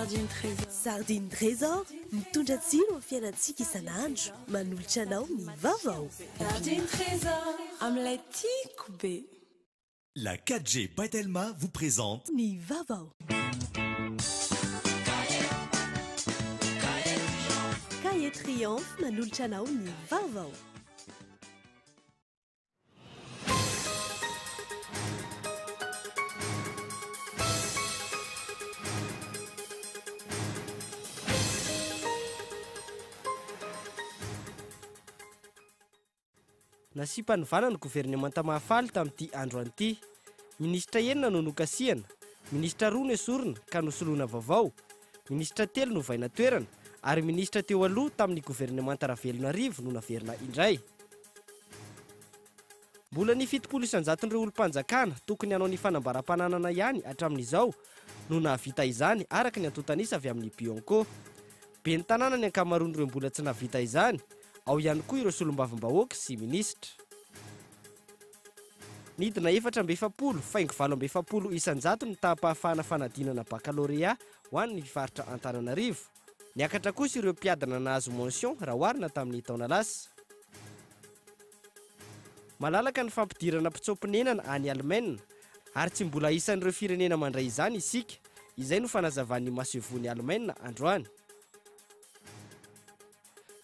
Sardine Trésor mitondra tsiro amin'ny fiainantsika isan'andro, manolotra anao ny vaovao. Sardine Trésor amin'ilay tiako be. La 4G Batelma vous présente Ny vaovao. Cahier Triomphe manolotra anao ny vaovao. Nasipa nivana ny gouvernemanta mahafaly tamin'ity andro an'ity. Ministra enina no nokasiana, ministra roa no esorina ka nosoloana vaovao, ministra telo no vaina toerana ary ministra teo aloha tamin'ny gouvernemanta Ravelonarivo no naverina indray. Mbola ny 700,000 olom-panjakana tokony hanao ny fanambaram-pananana ihany hatramin'izao no nahavita izany araka ny antotanisa avy amin'ny Bionco. Be ny tanàna ny ankamaroan'ireo mbola tsy nahavita izany. Ao ihany koa ireo solombavam-bahoaka sy ministra. Nidina 440 faingo 740 isan-jato ny taham-pahafahana fanadinana baccalauréat ho an'ny faritra Antananarivo. Niakatra kosa ireo mpiadana nahazo mention raha oharina tamin'ny taona lasa. Malalaka ny fampidirana mpitsopinenana any Allemagne ary tsy mbola isan'ireo firenena mandray izany isika. Izay no fanazavan'ny masevony Allemagne androany.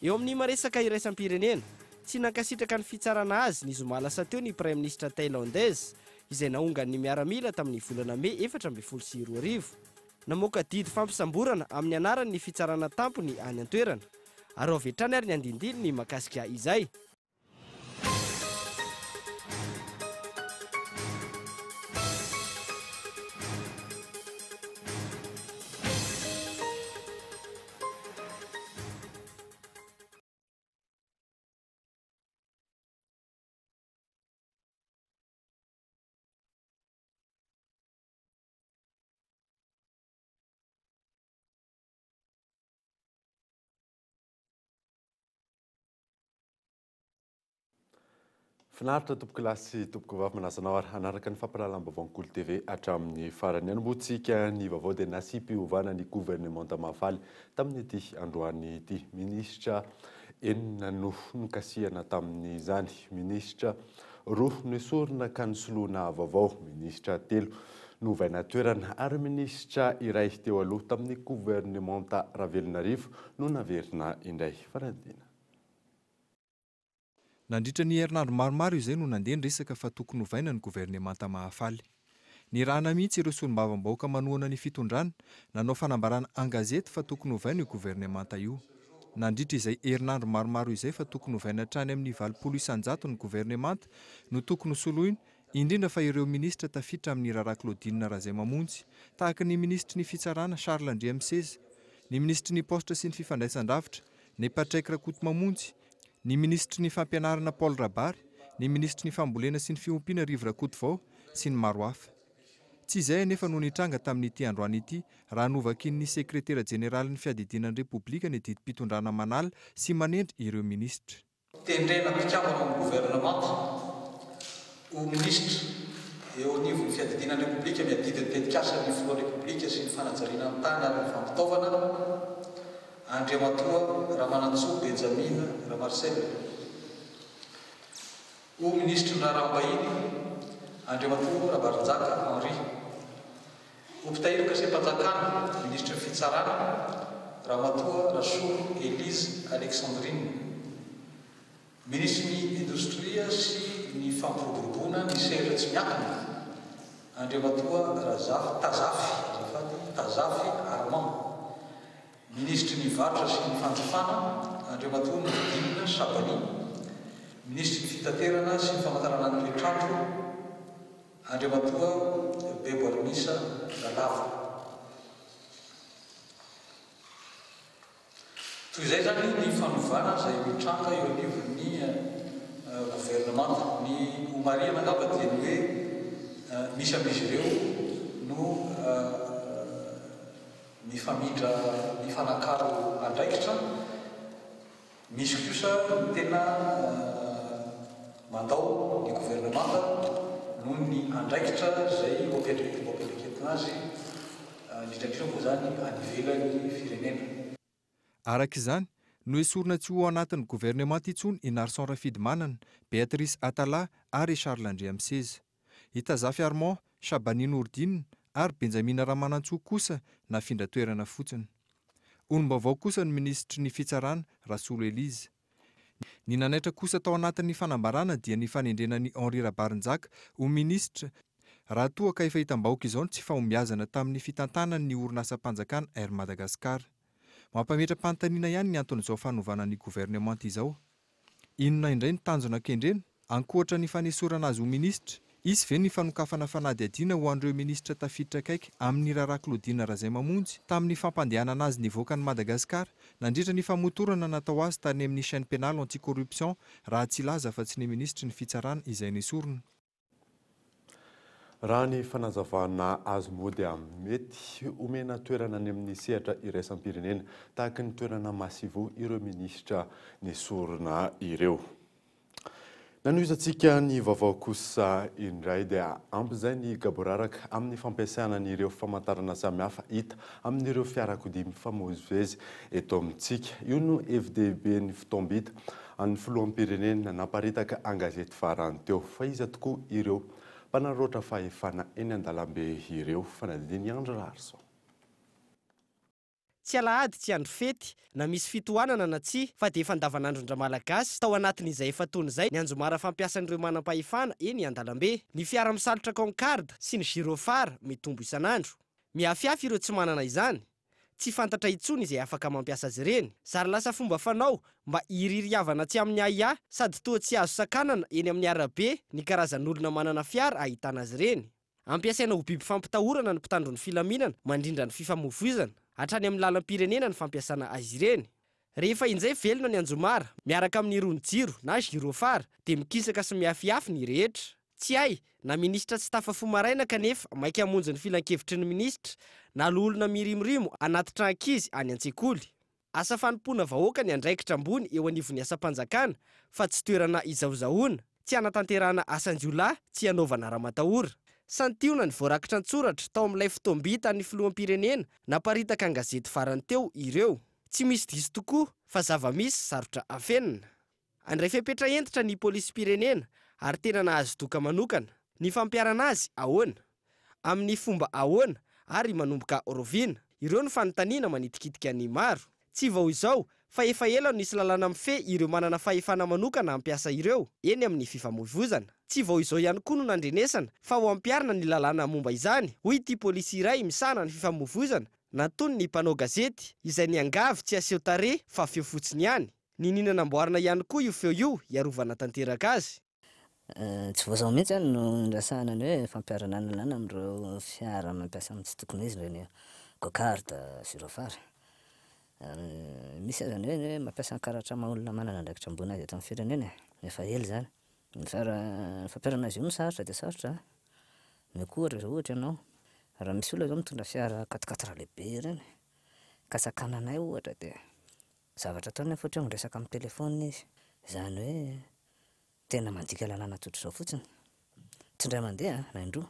Eo amin'ny maresaka iraisam-pirenena, tsy nankasitraka ny fitsarana azy ny zoma lasa teo ny Prime Ministre thaïlandaise izay naonga ny miaramila tamin'ny volana May 2022. Namoaka didy fampisamborana amin'ny anaran'ny fitsarana tampony any an-toerana. Ary ao vetrany ary ny andindiny ny makasika izay. Finaritra tompoko lasy tompoko vavy manasanao ary hanaraka ny fampahalalam-baovao TV hatramin'ny farany anomboantsika ny vaovao dia nasipy ovana ny gouvernemanta mahafaly tamin'ity androany ity. Ministra enina no nokasiana tamin'izany, ministra roa no esorina ka nisoloana vaovao, ministra telo no vaina toerana ary ministra iray teo aloha tamin'ny gouvernemanta Ravelonarivo no naverina indray. Faradina. Nandritra ny herinandro maromaro izay no nandeha ny resaka fa tokony hovaina ny gouvernemanta mahafaly. Ny rahana mihitsy ireo solombavam-bahoaka manohana ny fitondrana nanao fanambarana an-gazety fa tokony hovaina io gouvernemanta io. Nandritra izay herinandro maromaro izay fa tokony hovaina hatrany amin'ny 20 isan-jato ny gouvernemanta no tokony hosoloina, indrindra fa ireo ministra tafiditra amin'ny raharaha Claudine Razaimamonjy, tahaka ny ministry ny fitsarana Charles Andriamseza, ny ministry ny postra sy ny fifandraisan-davitra, ny Patrick Rakotomamonjy, ny ministry ny fampianarana Paul Rabary, ny ministry ny fambolena sy ny fiompiana Rivo Rakotovao sy ny maro hafa. Tsy izay anefa no nitranga tamin'ity androany ity raha novakin'ny sekretera jeneralin'ny fiadidinan'ny Repoblika ny didim-pitondrana manala sy manendry ireo ministra. Tendrena mpikambana amin'ny gouvernemanta ho ministra eo anivon'ny fiadidinan'ny Repoblika miadidy ny tetikasa ny filoha Repoblika sy ny fanajariana amin'ny tany ary ny fampitaovana Andriamatoa Ramanantsoa Benjamin Ramarcel. Ho ministra Narambahiny Andriamatoa Rabarinjaka Henri. Ho mpitahiry Kasempanjakana ministra fitsarana Ramatoa Rasolo Elise Alexandrine. Ministra ny indostria sy ny fampiroboroboana ny sehatra tsy miakana Andriamatoa Tazafy Armand. Ministry ny varotra sy ny fanjifana Andriamatoa Nodimina Sabani. Ministry ny fitaterana sy ny famantarana ny toetrandro Andriamatoa Bebo Armisa Lalava. Toy izay zany ny fanovana izay mitranga eo anivon'ny gouvernemanta. Ny homariana angamba dia ny hoe misy amin'izy ireo no mifamindra mifanakaro andraikitra, misy kosa tena mandao ny gouvernemanta noho ny andraikitra izay oapetraketina azy indrindrandrindra moa zany anivelan'ny firenena. Araka izany no esorina tsy ho anatin'ny governemanta intsony i Narson Rafidy Manana, Béatrice Atala ary Charles André Amseza. I Tazafi Armand, Shabani Nourdine ary Benjamin Ramanantsoa kosa nafindra toerana fotsiny. Onim-baovao kosa ny ministry ny fitsarana Rasolo Elize. Ny nanaitra kosa tao anatin'ny fanambarana dia ny fanendrenan'ny Henri Rabarinjaka ho ministra raha toa ka efa hitam-bahoaka izao tsy fahombiazana tamin'ny fitantanan'ny orinasa-panjakana Air Madagascar. Mampametra-panontaniana ihany ny anton'izao fanovana ny governemanta izao. Inona indray ny tanjona kendrena ankoatra ny fanesorana azy ho ministra? Izy ve ny fanokafana fanady adiana ho an'ireo ministra tafiditra akaiky amin'ny raharaha Claudine Razaimamonjy tamin'ny fampandehanana azy nivoaka ny Madagasikara nandritra ny famotorana natao azy tany amin'ny chaîne pénale anti-corruption raha tsy laza fa tsy ny ministra ny fitsarana izay nesorina. Raha ny fanazavana azy moa dia mety omena toerana any amin'ny sehatra iraisam-pirenena tahaka ny toerana masivo ireo ministra nesorina ireo. Nanoizatsika ny vaovao kosa indray dia amp'izay ny gaboraraka amin'ny fampiasana an'ireo famantarana samihafa hita amin'ireo fiarakodia mifamoivozy eto amintsika. Io no FDB ny fitombita amin'ny filoham-pirenena namparitaka an-gazety farany teo fa iza tokoa ireo mpanarota fahefana eny an-dalambe ireo fanadiny Andro Larson. Tsy alahady tsy andro fety na misy fitohanana na tsy fa dia efa andavanandron-dra malagasy tao anatin'izay efa tony izay ny anjomara fampiasan'ireo manam-pahefana eny an-dalambe. Ny fiara misalotra Concorde sy ny girofara mitombo isan'andro. Miafiafy ireo tsy manana izany. Tsy fantatra intsony izay afaka mampiasa azy ireny. Zary lasa fomba fanao mba hiririavana tsy amin'ny aia sady toa tsy azo sakanana eny amin'ny arabe ny karazan'olona manana fiara ahitana azy ireny. Ampiasaina ho biby fampitahorana ny mpitandron'ny filaminana mandrindra ny fifamoivoizana. Hatrany amin'ny lalam-pirenena ny fampiasana azy ireny. Rehefa injay velona ny anjomara miaraka amin'ny irony jiro na girofara dia mikisaka sy miafiafy ny rehetra. Tsy hay na ministra tsy tafafo maraina kanefa maika hamonjy ny filan-kevitry ny ministra na olona mirimorimo anaty trankizy any an-tsekoly. Asa fanompoana vahoaka ny andraikitra ambony eo anivon'ny asa-panjakana fa tsy toerana izaozahoana, tsy hanatanterahana asan-jiolahy, tsy hanaovana raha-matahora. Santiona ny voarakitra an-tsoratra tao amin'ilay fitombita ny filoham-pirenena naparitaka an-gazety farany teo ireo. Tsy misy diso tokoa fa zava-misy sarotra afenina. Andray fepetra entitra ny polisy-pirenena ary tena nahazo doka manokana. Ny fampiarana azy ahoana? Amin'ny fomba ahoana ary manomboka oroviana? Ireo ny fanontaniana manitikitika ny maro. Tsy vao izao fa efa ela no nisy lalàna mifehy ireo manana fahefana manokana ampiasa ireo eny amin'ny fifamoivoizana. Tsy vao izao ihany koa no nandrenesana fa ho ampiarina ny lalàna momba izany. Hoy ity polisy iray misahana ny fifamoivoizana natony ny mpanao gazety izay ny angavy tsy aseho tarehy fa feo fotsiny ihany. Ny ninanamboarina ihany koa io feo io iarovana tanteraka azy. Tsy voazao mihitsy zany no ndrasahana ny hoe fampiarana ny lalàna amin'ireo fiara mampiasa amin'ny tsy tokony izy ireny Concorde, girofara. Misy zany hoe mampiasa karatra maha-olona manana andraikitra ambony azy eto amin'ny firenena. Efa ela zany. Ny fampiarana azy io no sarotra dia sarotra. Mikohatra zao ohatra ianao. Raha misy olona zao mitondra fiara 4x4 lehibe ireny ka sakananay ohatra dia zavatra ataony fotra eo resaka amin'ny telefônina izy. Zany hoe tena mandika lalàna tsotra izao fotsiny. Tsy indray mandeha na indroa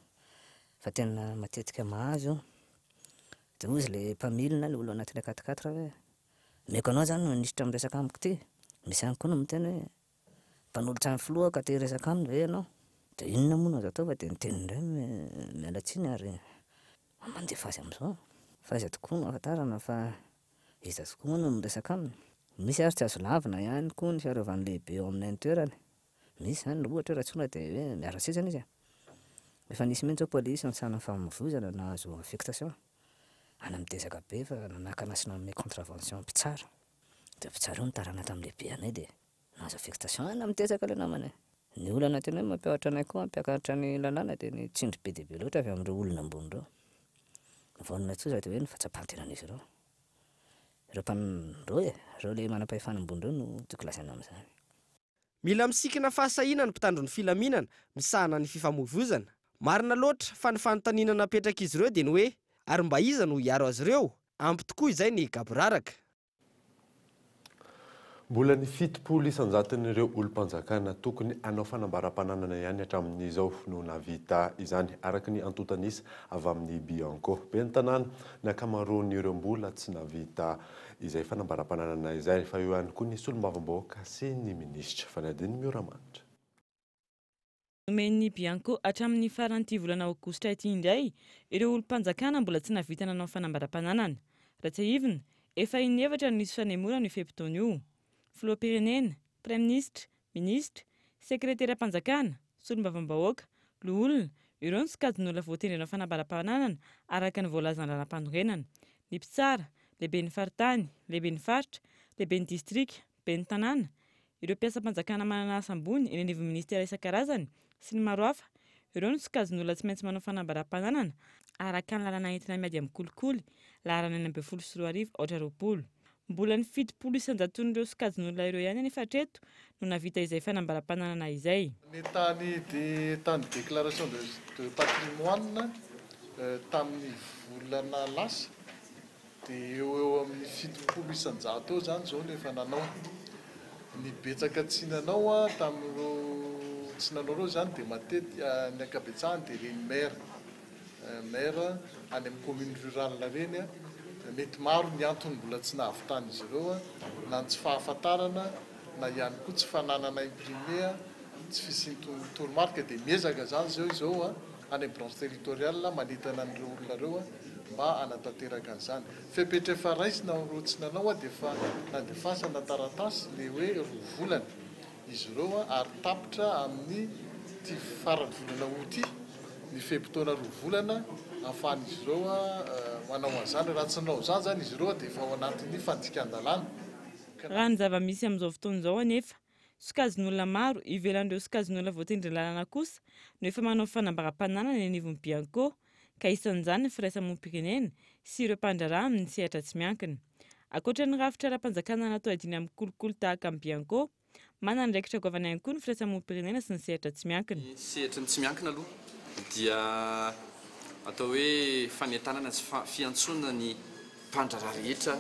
fa tena matetika mahazo. Dia hoy izy ilay mpamilina ilay olo anatin'ilay 4x4 hoe meko anao zany no nisitra miresaka amiko ty. Misy ihany koa no miteny hoe mpanolotra ny filoha ka te resaka aminy ve ianao? Dia inona moa no azo atao fa dia niteny indray miala tsiny ary mandefa azy amin'izao. Fa iza tokoa no ahafantarana fa iza tokoa moa no miresaka aminy. Misy ary tsy azo lavina ihany koa ny fiarovany lehibe eo aminay ny toerany. Misy zany ohatra raha tsona dia hoe miara sisana izy. Efa nisy mihitsy ao polisy nisana famoivoizana nahazo affectation. Any mitezaka be fa nanakana sy nanome contravention mpitsara. Dia mpitsara io nitarana tamin'ny lehibe anay dia nahazo affectation any mitezaka ilay namany. Ny olana tena hoe mampiahatra anay koa mampiakatra ny lalàna dia ny tsindry be dia be loatra avy amin'ireo olona ambony ireo. Vonona tsotra dia hoe ny fatsapan-tenan'izy ireo. Ireo ilay manam-pahefana ambony ireo no tiako lazaina amin'izany. Mila misikina fahasahiana ny mpitandron'ny filaminana misahana ny fifamoivoizana. Marina loatra fa ny fanontaniana napetraka izy ireo dia ny hoe ary mba iza no hiaro azy ireo? Ampy tokoa izay ny gaboraraka. Mbola ny fitopolo isanjaton'ireo olom-panjakana tokony hanao fanambaram-pananana ihany hatramin'izao no navita izany araka ny antotanisa avy amin'ny Bianco. Ben'ny tanàna ny ankamaroan'ireo mbola tsy navita izay fanambaram-pananana izay fa eo ihany koa ny solombavambahoaka sy ny minisitra fanadiny Mioramanitra. Nomen'ny Bianco hatramin'ny faran'ity volana aogositra ity indray ireo olom-panjakana mbola tsy navita nanao fanambaram-pananana. Raha tsy ahivina, efa inefatra no nisy fanemorana io feim-potoana io. Filoham-pirenena, Praiministra, Ministra, Sekretera-panjakana, solombavambahoaka, loholona, ireo no sokajin'olona voatendry hanao fanambaram-pananana araka ny voalazana lalam-panorenana. Ny mpitsara, lehibe ny faritany, lehibe ny faritra, lehibe ny distrika, lehibe ny tanàna, ireo mpiasa-panjakana manana asa ambony eny anivon'ny ministera isan-karazany sy ny maro hafa, ireo no sokajin'olona tsy maintsy manao fanambaram-pananana araka ny lalana entina miady amin'ny kolikoly laharana 2024. Mbola ny 70 isanjaton'ireo sokajin'olona ireo ihany anefa hatreto no navita izay fanambaram-pananana izay. Ny tany déclaration de patrimoine tamin'ny volana lasa dia eo amin'ny 70 isanjato eo zany zao efa nanao. Ny betsaka tsy nanao tamin'ireo tsy nanao reo zany dia matety ny ankabetsahany dia reny maire any amin'ny commune rurale reny mety maro ny antony mbola tsy nahavitany izy ireo na tsy fahafantarana na ihany koa tsy fananana imprimé tsy fisiany toromarika dia miezaka zany zao any branche territoriale manitana an'ireo olona reo mba anatanteraka an'izany. Fepetra efa raisina reo tsy nanao dia fa nandefasana taratasy le hoe rovolana izy ireo ary tapitra amin'ny ty farany volana août ny feim-potoana rovolana ahafahan'izy ireo manao an'izany. Raha tsy nanao zany zany izy ireo dia efa ao anatin'ny fandikan-dalàna. Raha ny zava-misy amin'izao fotoana izao anefa sokajin'olona maro ivelan'ireo sokajin'olona voatendry lalàna kosa no efa manao fanambaram-pananana ny anivon'ny Bianco ka isan'izany ny firaisamonim-pirenena sy ireo mpandraharaha amin'ny sehatra tsy miankina. Ankoatra ny rafitra ara-panjakana natao adiny amin'ny kolikoly tahaka amin'ny Bianco, manana ndraikitra goavana ihany koa ny firaisamonim-pirenena sy ny sehatra tsy miankina. Sehatra ny tsy miankina aloha dia atao hoe fanentanana sy fiantsonana ny mpandraharaha rehetra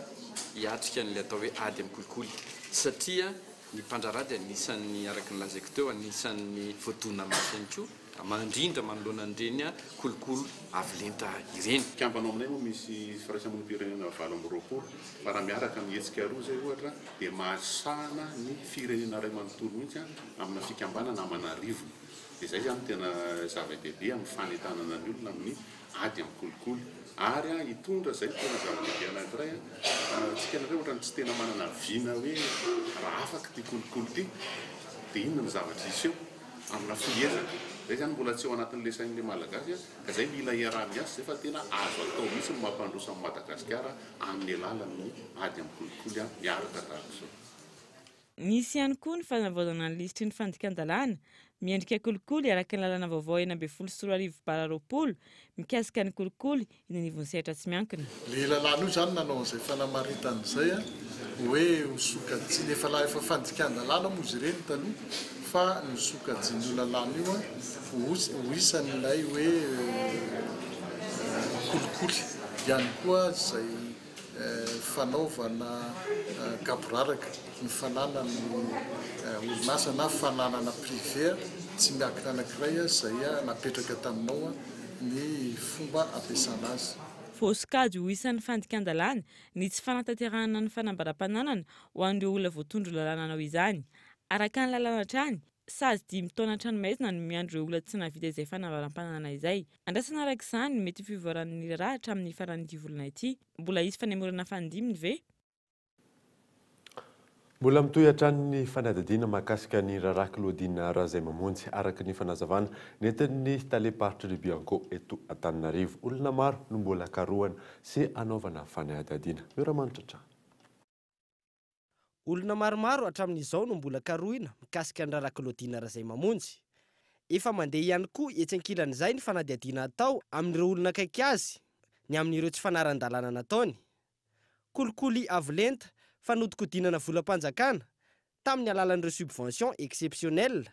hiatrika n'ilay atao hoe ady amin'ny kolikoly satria ny mpandraharaha dia anisan'ny araka ny lazaiko teo anisan'ny voadona mafy ihany koa mandrindra manoloana an'ireny kolikoly avolenta ireny. Kampanao aminay moa misy firaisamonim-pirenena valo amby roapolo fa raha miaraka amin'ny hetsika roa zay ohatra dia mahasahana ny firenena iray manontolo mihitsy amina fikambanana aman'arivo. Dia izay zany tena zava-dehibe amin'ny fanentanana ny olona amin'ny ady amin'ny kolikoly ary hitondra izay tena zava-dehibe anankiray tsika nareo ohatra tsy tena manana viana hoe raha afaka ty kolikoly ty dia inona ny zavatra isy eo amina fiezaka. Zay zany mbola tsy eo anatin'le sain'le malagasy ka izay mila iarahany azy zay fa tena azo atao mihitsy ny mampandrosa amin'ny Madagasikara amin'ny alalan'ny ady amin'ny kolikoly miaraka tahaka izao. Nisy ihany koa ny fanavaozana ny lisitry ny fandikan-dalàna miendrika kolikoly araka ny lalàna vaovao 2024 mikasika ny kolikoly eny anivon'ny sehatra tsy miankina. Le lalàna io zany nanao an'izay fanamaritana izay hoe hosokajiny efa fandikan-dalàna moa izy ireny taloha fa nisokajiny io lalàna io ho isan'ilay hoe kolikoly ihany koa izay fanaovana gaboraraka ny fananany orinasa na fananana privé tsy miakina anankiray izay napetraka taminao ny fomba ampiasana azy. Voasokajy ho isan'ny fandikan-dalàna ny tsy fanatanterahana ny fanambaram-pananana ho an'ireo olona voatondro lalànanao izany. Araka ny lalàna hatrany, sazy 5 taona hatranomaizina no miandro ireo olona tsy navita izay fanambaram-pananana izay. Andrasana araka izany mety fivoaran'ny raharaha hatramin'ny faran'ity volana ity. Mbola isy fanemorana fandiminy ve? Mbola mitohy hatrany ny fanadadiana mahakasika ny raharaha Claudine Razaimamonjy araka ny fanazavana nentin'ny taleparitra ny Bianco eto Antananarivo. Olona maro no mbola karohana sy anaovana fanadadiana. Mioramanitra. Olona maromaro hatramin'izao no mbola karohina mikasika ny raharaha Claudine Razaimamonjy. Efa mandeha ihany koa etsy ankilan'izay ny fanadadiana atao amin'ireo olona akaiky azy ny amin'ireo tsy fanaran-dalàna nataony. Kolikoly avolenta fanodikodinana volam-panjakana tamin'ny alalan'ireo subvention exceptionnelle.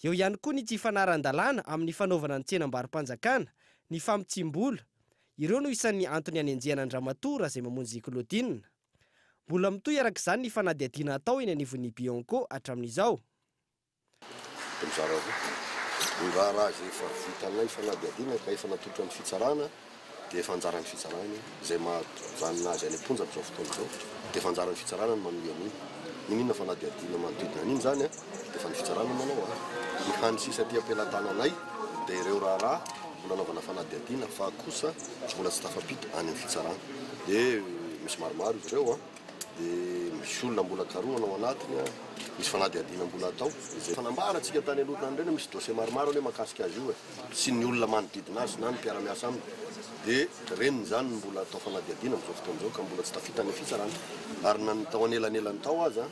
Eo ihany koa ny tsy fanaran-dalàna amin'ny fanaovana ny tsenam-barim-panjakana, ny famitsim-bola. Ireo no isan'ny antony hanenjehana Andramatoa Razaimamonjy Claudine. Mbola mitoy arak'izany ny fanadihadiana atao eny anivon'ny Bianco hatramin'izao. Ny raha izay efa vitanay fanadihadiana ka efa natolotra ny fitsarana dia efa anjaran'ny fitsarana izay mahajanona azy any am-ponja amin'izao fotoana izao dia efa anjaran'ny fitsarana ny manome an'iny. Inona fanadihadiana manodidina an'iny zany dia efa ny fitsarana manao ny hany sisa aty am-pelantananay dia ireo raha mbola anaovana fanadihadiana fa kosa mbola tsy tafapita any amin'ny fitsarana dia misy maromaro izy ireo dia misy olona mbola karoa anao anatiny misy fanadihadiana mbola atao izay fanambaratsika tany alohanany ireny misy dossier maromaro hoe mahakasika azy io sy ny olona manodidina azy na ny mpiara-miasa aminy dia reniny zany mbola atao fanadihadiana amin'izao fotoana izao ka mbola tsy tafita any fitsarana ary na ny tao anelanelany tao aza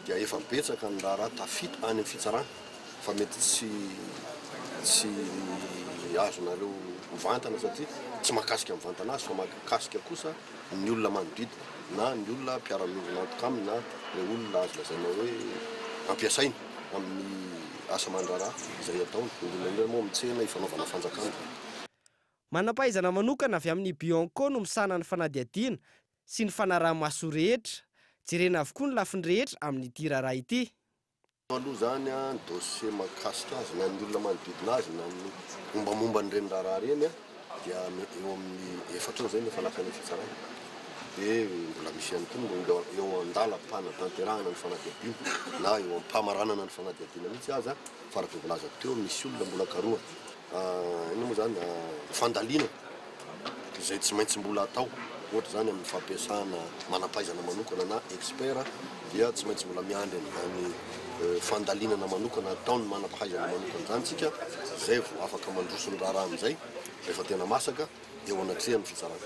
dia efa betsaka ny raha tafita any amin'ny fitsarana fa mety tsy azonareo mivantana satria tsy mahakasika mivantana azy fa mahakasika kosa ny olona manodidina na ny olona mpiara-miorina antoka aminy na ny olona azo lazaina hoe ampiasaina amin'ny asa aman-draharaha izay ataony olona moa mitsena ifanaovana fanjakana. Manam-pahaizana manokana avy amin'ny Bianco no misana ny fanadihadiana sy ny fanaraha-maso rehetra. Jerena avokoa ny lafiny rehetra amin'ny ity raharaha ity. Aloha zany dossier mahakasika azy na ny olona manodidina azy na ny mombamomba ny reny raharaha reny dia eo amin'ny 4 zay efa lasa ny fitsarana. Dia mbola misy ihany koa mbola eo an-dalam-panatanterahana ny fanadihadiana na eo am-pamaranana ny fanadihadiana mihitsy aza faraky volaza teo misy olona mbola karoa. Ino moa zany fandaliana izay tsy maintsy mbola atao ohatra zany amin'ny fampiasana manam-pahaizana manokana na expert dia tsy maintsy mbola miandry ny fandalinana manokana ataony manam-pahaizana manokana zany tsika zay vao afaka mandroso ny raharaha amin'izay rehefa tena masaka eo anakizay amin'ny fitsarana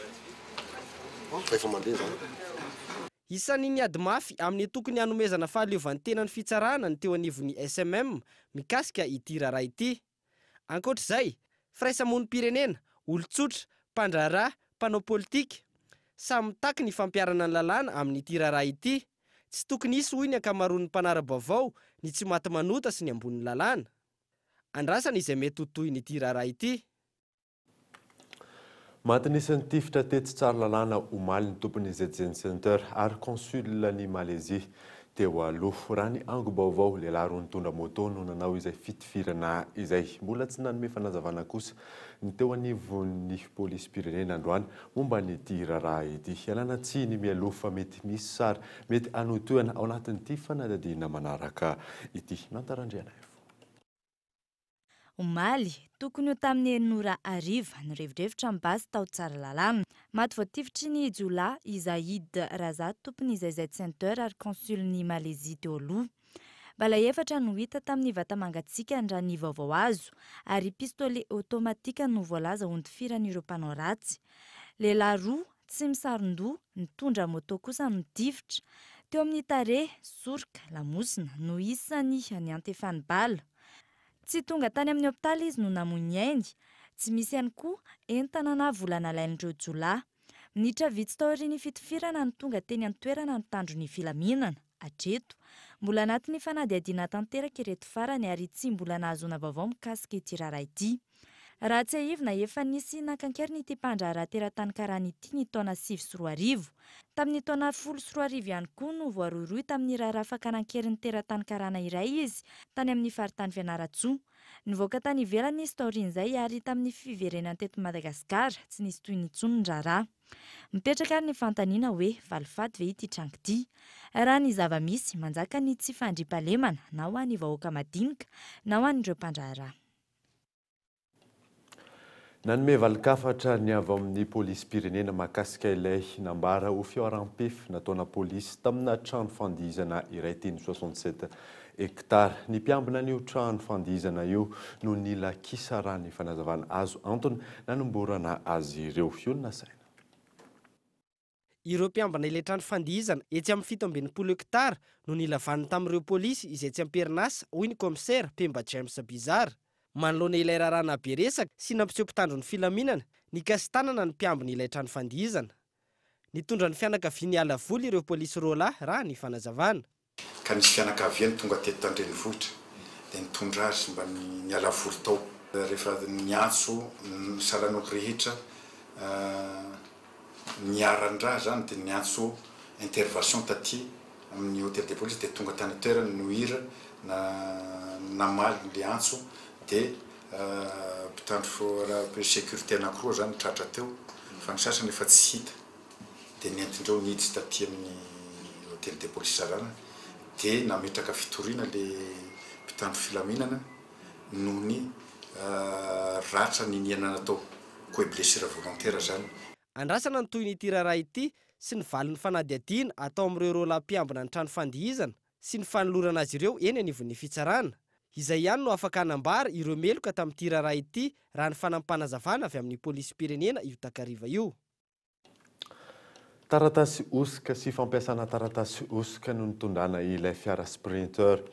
rehefa mandeha zany. Isan'ny niady mafy amin'ny tokony hanomezana fahaleovan'ny ny fitsarana ny teo anivon'ny SMM mikasika ity raharaha ity. Ankoatr'izay, firaisamonim-pirenena, olon-tsotra, mpandraharaha, mpanao politika samy mitaky ny fampiarana ny lalàna amin'ity raharaha ity. Tsy tokony hisy hoy ny ankamaroan'ny mpanara-baovao ny tsy maty manota sy ny ambonin'ny lalàna. Andrasana izay mety hotohiny ity raharaha ity. Matinisan'ny tifitra tety tsara lalàna omaly ny tompon'ny ZZN Center ary consul-ny Malaisie teo aloha raha ny ango-baovao lehilahy roa nitondra moto no nanao izay fitifirana izay mbola tsy nanome fanazavana kosa ny teo anivon'ny polisy-pirenena androany momba nyity raharaha ity. Ialana tsiny mialoha fa mety misy sary mety anotoana ao anatin'ity fanadihadiana manaraka ity. Mantarandriana omaly tokony ho tamin'ny Enora ariva ny revidrevitra mbasy tao tsara lalàna. Maty voatifitry ny Jola Izaid Raza tompony ZZN Center ary consul-ny Malaisie teo aloha. Bala efatra no hita tamin'ny vata mangatsiaka ndra ny vaovao azo ary pistolet automatika no voalaza ondifiran'ireo mpanao ratsy. Lehilahy roa tsy misaron-doha nitondra moto kosa no tifitra. Teo amin'ny tare, soroka, lamosina no isany ny antefany bala. Tsy tonga tany amin'ny hopitaly izy no namoy ainy. Tsy misy ihany koa entana na volana lain'ireo Jola. Minitra vitsy tao aorian'ny fitifirana no tonga teny an-toerana ny tandron'ny filaminana. Hatreto, mbola anatin'ny fanadihadiana tanteraka ireto farany ary tsy mbola nahazoana vaovao mikasika ity raharaha ity. Raha tsy ahivina efa nisy nakankeriny ity mpandraharaha teratany karana ity ny taona 9 sy 4 tamin'ny taona 10 sy 4 ihany koa no voaroiroy tamin'ny raharaha fakanankeriny teratany karana iray izy tany amin'ny faritany Fianaratsoa. Nivoaka tany ivelany izy taorian'izay ary tamin'ny fiverenany teto Madagasikara tsy nisy toy ny tsony ny raharaha. Mipetraka ary ny fantaniana hoe valifaty ve ity tranga ity. Raha ny zava-misy manjaka ny tsy fandriampahalemana na ho an'ny vahoaka madinika na ho an'ireo mpandraharaha. Nanome valikafatra ny avy amin'ny polisy-pirenena mahakasika ilay nambara ho fiaram-pefy nataona polisy tamina trano fandihizana iray teny 67 hektara. Ny mpiambina an'io trano fandihizana io no nila kisarany fanazavana azo antony nanomborana azy ireo. Iolona saina. Ireo mpiambina ilay trano fandihizana etsy amin'ny 17 hektara no nilavaniny tamin'ireo polisy izay tsy amperinasa hoy ny komisera Pemba James Bizarre. Manoloana ilay rarana be resaka sy nampiseho mpitandro ny filaminana ny kasitanana ny mpiambina ilay trano fandihizana. Nitondra ny fianakaviany ala voly ireo polisy rola raha ny fanazavana. Ka nisy fianakaviany tonga teto tandrenivohitra dia nitondra azy mba ny ala voly tao. Rehefa niantso salan'olo rehetra niaran-draha zany dia niantso intervention taty amin'ny hôtel de police dia tonga tany toerana no hira namaly le antso dia mpitandro sécurité anankiroa zany tratra teo fa ny sasany efa tsy hita dia nientindreo niditsy taty amin'ny hôtel de police Sarana dia nametraka fitoriana le mpitandro filaminana noho ny ratra ny niana natao koa blessure volontaire zany. Andrasana ny toy n'ity raharaha ity sy ny valin'ny fanadihadiana atao amin'ireo rolam-piambina ny trano fandihizana sy ny fanolorana azy ireo eny anivon'ny fitsarana. Izay ihany no afaka hanambara ireo meloka tamin'ity raharaha ity raha ny fanampanazavana avy amin'ny polisy pirenena io takariva io. Taratasy osika sy fampiasana taratasy osika no nitondrana ilay fiara Sprinter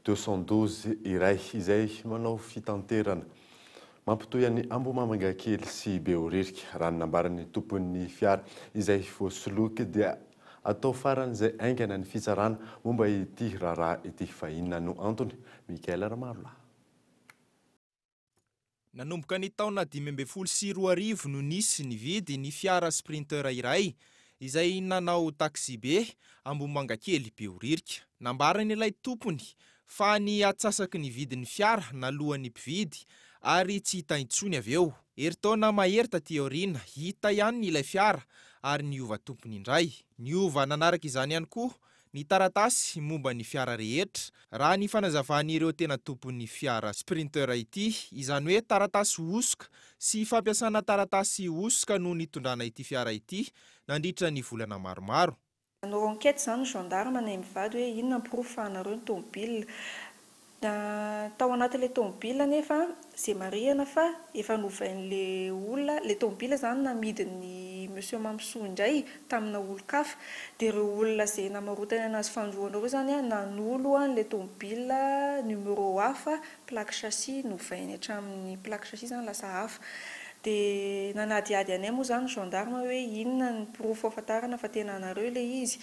212 iray izay manao fitanterana. Mampitohy ny Ambohimamangankely sy Behoririka raha nambaran'ny tompon'ny fiara izay voasoloky dia atao faran'izay aingana ny fitsarana momba ity raharaha ity fa inona no antony. Mikael Ramarola. Nanomboka ny taona 2024 no nisy nividy ny fiara Sprinter iray izay nanao taxi be Ambohimankely Behoririka. Nambaran'ilay tompony fa ny atsasaky ny vidin'ny fiara nalohany mpividy ary tsy hita intsony avy eo. Eritaona mahery taty aoriana hita ihany ilay fiara ary niova tompony indray. Niova nanaraka izany ihany koa ny taratasy momba ny fiara rehetra raha ny fanazavan'ireo tena tompon'ny fiara Sprinter ity, izany hoe taratasy osoka sy fampiasana taratasy osoka no nitondrana ity fiara ity nandritra ny volana maromaro. Nanao enquête zany gendarme na mivady hoe inona mpirofanareo ny tomobile. Tao anatin'ilay tomobile nefa izay marihana fa efa novain'ilay olona le tomobile zany namidin'ny monsieur Mamsou indray tamina olon-kafa dia ireo olona izay namarotana anazy fanjoana ireo zany nanolo an'ilay tomobile numéro hafa plaque chassis novainy hatramin'ny plaque chassis zany lasa hafa. Dia nanadiady anay moa zany gendarme hoe inona ny pirofo ahafantarana fa tena anareo ilay izy.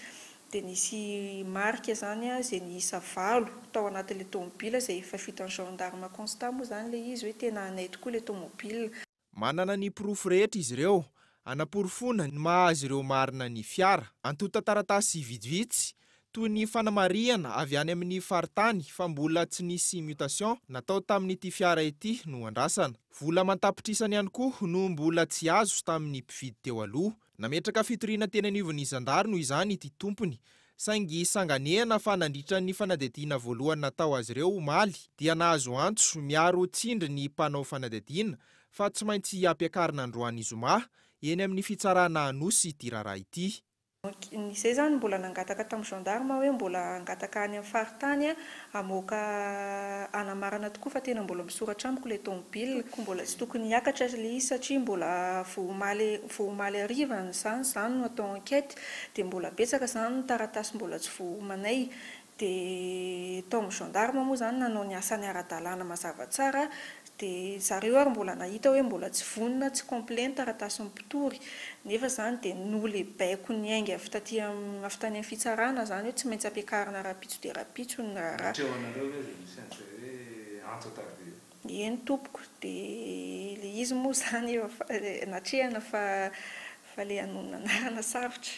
Dia nisy marika zany izay niisa 7 tao anatin'ilay tomobile izay efa vitan'ny gendarme constat moa zany ilay izy hoe tena anay tokoa ilay tomobile. Manana ny pirofo rehetra izy ireo, anaporofona ny mahazo ireo marina ny fiara. Antota taratasy vitsivitsy toy ny fanamarihana avy any amin'ny faritany fa mbola tsy nisy mutation natao tamin'ity fiara ity no andrasana. Vola mantapitrisany ihany koa no mbola tsy azo tamin'ny mpividy teo aloha. Nametraka fitoriana teny anivon'ny Zandary no izany ity tompony, saingy sanganehana fa nandritra ny fanadihadiana voalohany natao azy ireo maly dia nahazo antso miaro tsindry ny mpanao fanadihadiana fa tsy maintsy ampiakarina androany zoma eny amin'ny fitsarana Anosy ity raharaha ity. Izay zany mbola nangataka tamin'ny gendarme hoe mbola angataka any amin'ny faritany amoaka anamarana tokoa fa tena mbola misoratra amiko ilay tomobile, mbola tsy tokony hiakatra ilay izy satria mbola voamaly arivana zany no atao enquête dia mbola betsaka zany taratasy mbola tsy voamanay. Dia tao amin'ny gendarme moa zany nanao ny asany ara-dalàna mazava tsara dia zareo ary mbola nahita hoe mbola tsy vonona tsy complet ny taratasy mipitory nefa zany dia noho le baiko ny ainga avy tany amin'ny fitsarana zany hoe tsy maintsy ampiakarina rapitso dia rapitso ny raharaha. Eny tompoko dia le izy moa zany natrehana fa le hanonona anarana sarotra.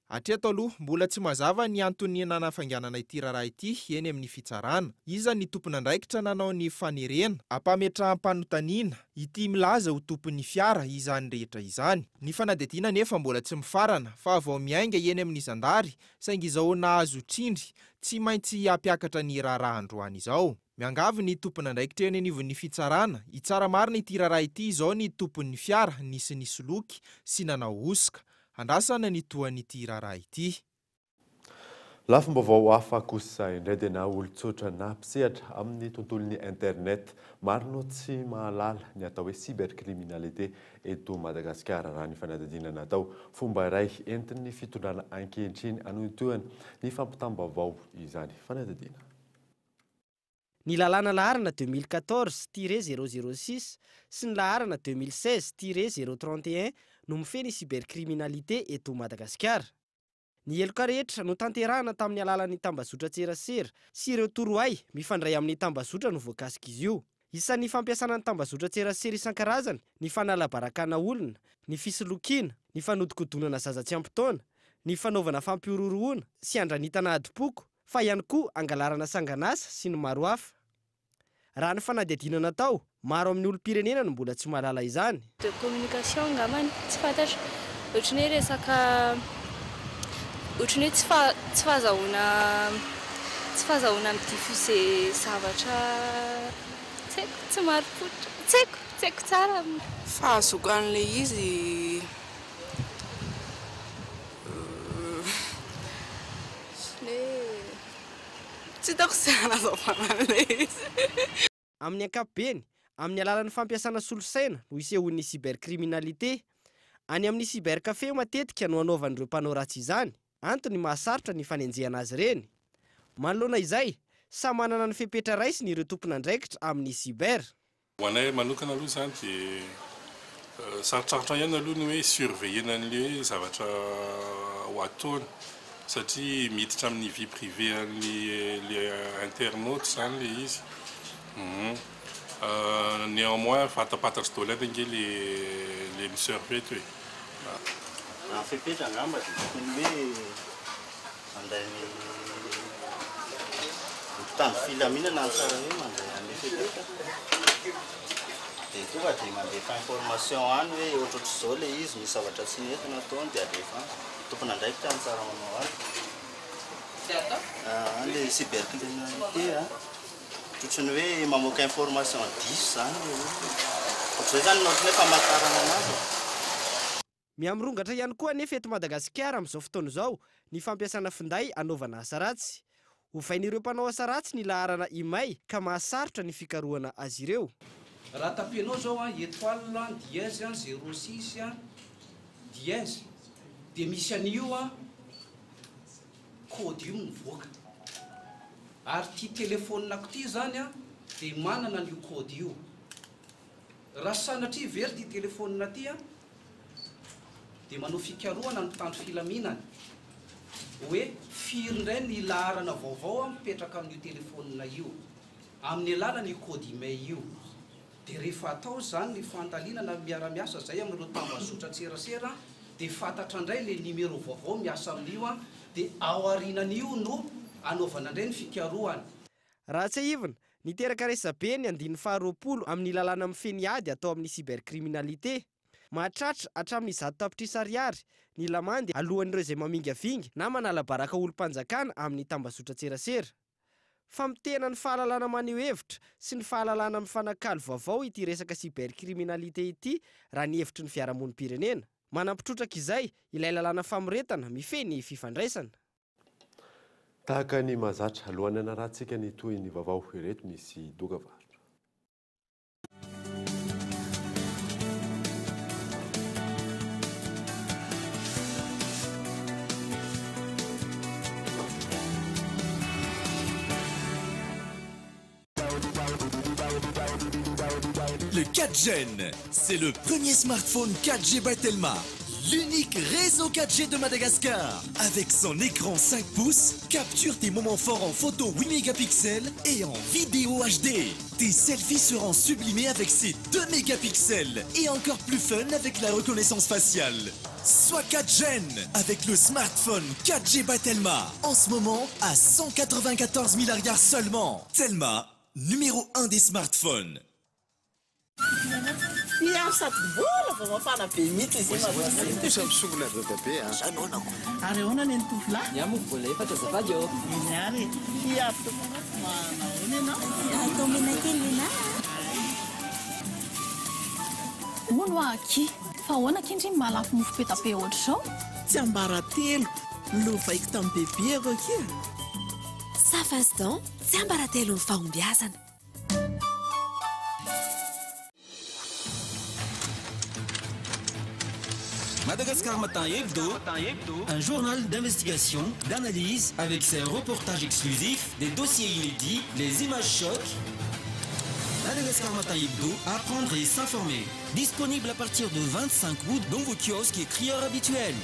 Hatreto aloha mbola tsy mazava ny antony nanafanganana ity raharaha ity eny amin'ny fitsarana. Iza ny tompona andraikitra nanao ny fanerena ampametraha-panontaniana ity milaza ho tompon'ny fiara izany rehetra izany. Ny fanadihadiana nefa mbola tsy mifarana fa vao miainga eny amin'ny Zandary saingy izao nahazo tsindry tsy maintsy ampiakatra ny raharaha androany izao. Miangavy ny tompona andraikitra eny anivon'ny fitsarana, itsara marina ity raharaha ity izao ny tompon'ny fiara nisy nisoloky sy nanao osika. Andrasana ny toan'ity raharaha ity. Lafim-baovao hafa kosa indray dia na olon-tsotra na mpisehatra amin'ny tontolon'ny internet maro no tsy mahalala ny atao hoe cybercriminalité eto Madagasikara raha ny fanadihadiana natao fomba iray entin'ny fitondrana ankehitriny anotoana ny fampitam-baovao izany fanadihadiana. Ny lalàna laharana 2014-006 sy ny laharana 2016-031 no mifeny cybercriminalité eto Madagasikara. Ny heloka rehetra no tanterahana tamin'ny alalan'ny tambazotra tserasera sy ireo torohay mifandray amin'ny tambazotra no voakasika izy io. Isan'ny fampiasana ny tambazotra tserasera isan-karazany ny fanalabarakana olona, ny fisolokiana, ny fanodikodonana zaza tsy ampitaona, ny fanaovana fampiororoana sy andranitana adipoko fa ihany koa angalarana sanganasa sy ny maro hafa. Raha ny fanadihadiana natao, maro amin'ny olom-pirenena no mbola tsy mahalala izany. De communication angambany tsy fantatra, ohatrany hoe resaka ohatrany hoe tsy fahazahoana midiffuser zavatra tsy maro fototra, tsy haiko tsara. Fahazoko an'ilay izy tsy hitako sy anazavana an'ilay izy. Amin'ny ankapobeny, amin'ny alalan'ny fampiasana solosaina no isehon'ny cybercriminalité. Any amin'ny cybercafé matetika no anaovan'ireo mpanao ratsy izany, antony mahasarotra ny fanenjehana azy ireny. Manoloana izay, samy manana ny fepetra raisiny ireo tompon'andraikitra amin'ny cyber. Ho anay manokana aloha izany dia sarotsarotra ihany aloha ny hoe surveillena an'ilay zavatra ho ataony satria miditra amin'ny vie privée an'ilay internaute izany ilay izy. Néanmoins fatapatatry daholo ange le misurveille toy. Fepetra angamba dia tokony hoe manday mitandro filaminana ny tsara hoe manday an'ilay fepetra. Dia tonga dia mandefa information any hoe ohatrohatr'izao ilay izy misy zavatra tsy nentina ataony dia alefa tompony andraikitra ny tsara manao azy. Ilay cybercriminalité ohatrany hoe mamoaka information diso zany ohatr'izay zany ohatrany hoe famantarana anazy. Miamrongatra ihany koa anefa eto Madagasikara amin'izao fotoana izao ny fampiasana finday anaovana asa ratsy. Hovain'ireo mpanao asa ratsy ny laharana imay ka mahasarotra ny fikarohana azy ireo. Raha tapenao zao étoile dièse 06 dièse dia misy an'io kôdy io mivoaka. Ary ty telefoninako ty zany dia manana an'io kôdy io. Raha sanatria very ty telefonina ty dia manao fikarohana ny mpitandro filaminana hoe firy indray ny laharana vaovao mipetraka amin'io telefonina io amin'ny alalany kôdy imay io. Dia rehefa atao zany ny fantalinana miara-miasa zay amin'ireo tambazotra tserasera dia fantatra indray le numéro vaovao miasa amin'io dia ao aorianan'io no anaovana indray ny fikarohana. Raha tsy ahivana, niteraka resabe ny 2020 amin'ny lalàna mifeny ady atao amin'ny cybercriminalité. Mahatratra hatramin'ny 100 tapitrisa ariary ny lamandy alohan'ireo izay mamingavinga na manala baraka olom-panjakana amin'ny tambazotra tserasera. Fa mitena ny fahalalana maneho hevitra sy ny fahalalana mifanakalo vaovao ity resaka cybercriminalité ity raha ny hevitry ny fiarahamonim-pirenena. Manampitrotraka izay ilay lalàna famoretana mifeny fifandraisana. Tahaka ny mahazatra alohan'ny anarantsika ny toy ny vaovao ireto misy dokavarotra. Le 4Gen, c'est le premier smartphone 4G by Telma. L'unique réseau 4G de Madagascar. Avec son écran 5 pouces, capture tes moments forts en photo 8 mégapixels et en vidéo HD. Tes selfies seront sublimés avec ses 2 mégapixels et encore plus fun avec la reconnaissance faciale. Sois 4Gen avec le smartphone 4G by Telma. En ce moment, à 194 000 ariars seulement. Telma, numéro 1 des smartphones. Mono aki fa ahoana kindry malafo mofo petape ohatr'izao tsy ambara telo lovaiko tamin'ny bebe akia Safasdan tsy ambara telo ny fahombiazana. Madagascar Matin Hebdo, un journal d'investigation, d'analyse, avec ses reportages exclusifs, des dossiers inédits, les images chocs. Madagascar Matin Hebdo, apprendre et s'informer. Disponible à partir de 25 août dans vos kiosques et crieurs habituels.